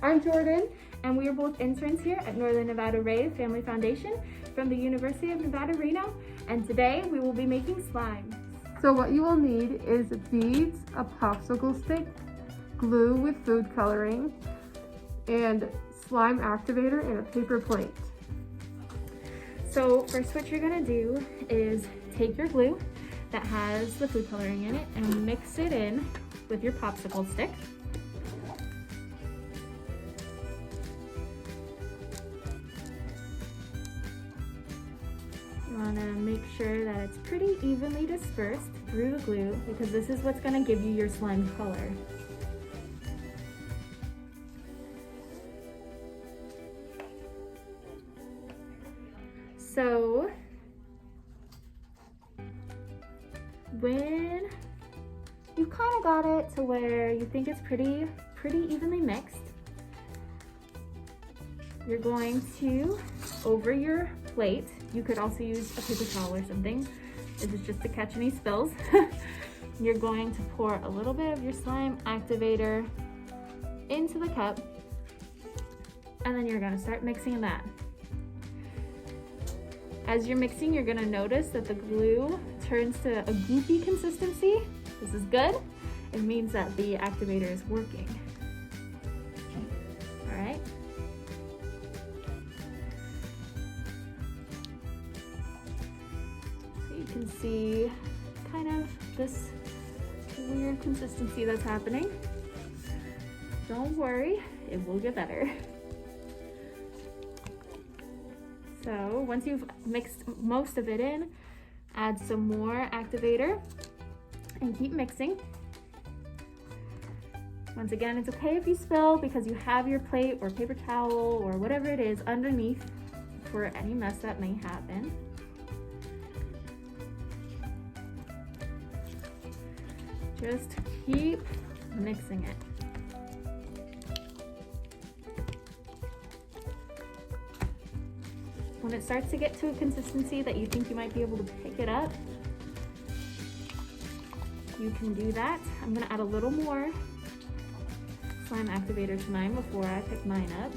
I'm Jordan, and we are both interns here at Northern Nevada Ray Family Foundation from the University of Nevada, Reno, and today we will be making slime. So what you will need is beads, a popsicle stick, glue with food coloring, and slime activator and a paper plate. So first what you're gonna do is take your glue that has the food coloring in it and mix it in with your popsicle stick. You wanna make sure that it's pretty evenly dispersed through the glue because this is what's gonna give you your slime color. So when you've kind of got it to where you think it's pretty evenly mixed, you're going to, over your plate, you could also use a paper towel or something. This is just to catch any spills. You're going to pour a little bit of your slime activator into the cup, and then you're gonna start mixing that. As you're mixing, you're gonna notice that the glue turns to a goopy consistency. This is good. It means that the activator is working. All right. So you can see kind of this weird consistency that's happening. Don't worry, it will get better. So once you've mixed most of it in, add some more activator and keep mixing. Once again, it's okay if you spill because you have your plate or paper towel or whatever it is underneath for any mess that may happen. Just keep mixing it. When it starts to get to a consistency that you think you might be able to pick it up, you can do that. I'm gonna add a little more slime activator to mine before I pick mine up.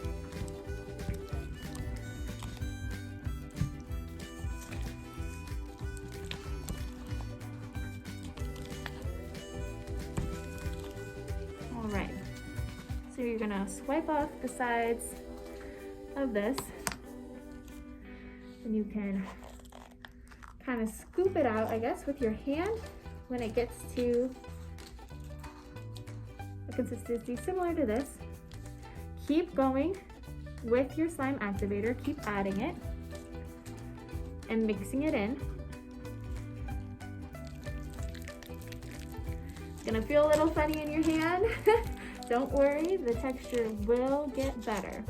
All right, so you're gonna swipe off the sides of this. And you can kind of scoop it out, I guess, with your hand when it gets to a consistency similar to this. Keep going with your slime activator, keep adding it and mixing it in. It's gonna feel a little funny in your hand. Don't worry, the texture will get better.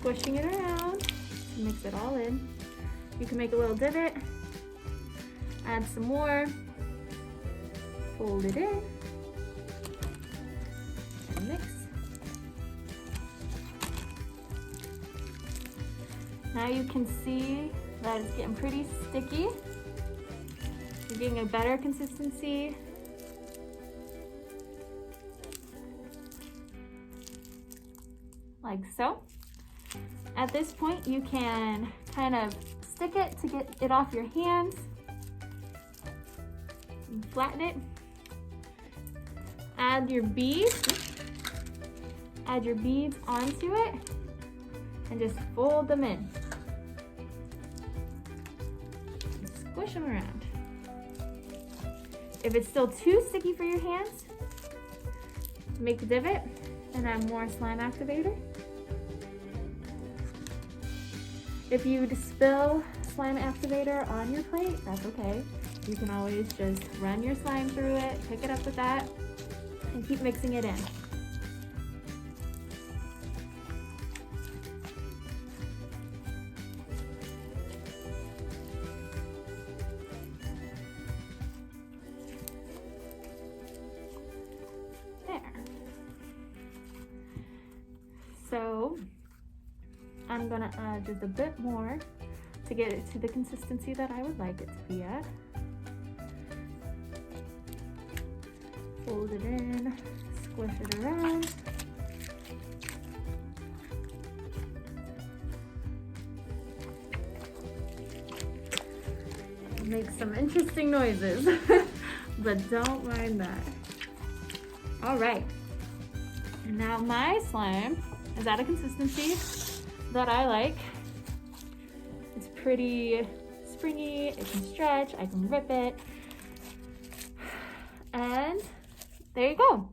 Squishing it around to mix it all in. You can make a little divot, add some more, fold it in, and mix. Now you can see that it's getting pretty sticky. You're getting a better consistency. Like so. At this point, you can kind of stick it to get it off your hands. Flatten it. Add your beads. Add your beads onto it and just fold them in. And squish them around. If it's still too sticky for your hands, make a divot and add more slime activator. If you spill slime activator on your plate, that's okay. You can always just run your slime through it, pick it up with that, and keep mixing it in. There. So I'm gonna add just a bit more to get it to the consistency that I would like it to be at. fold it in, squish it around. Make some interesting noises, but don't mind that. All right, now my slime is at a consistency that I like. It's pretty springy, it can stretch, I can rip it, and there you go.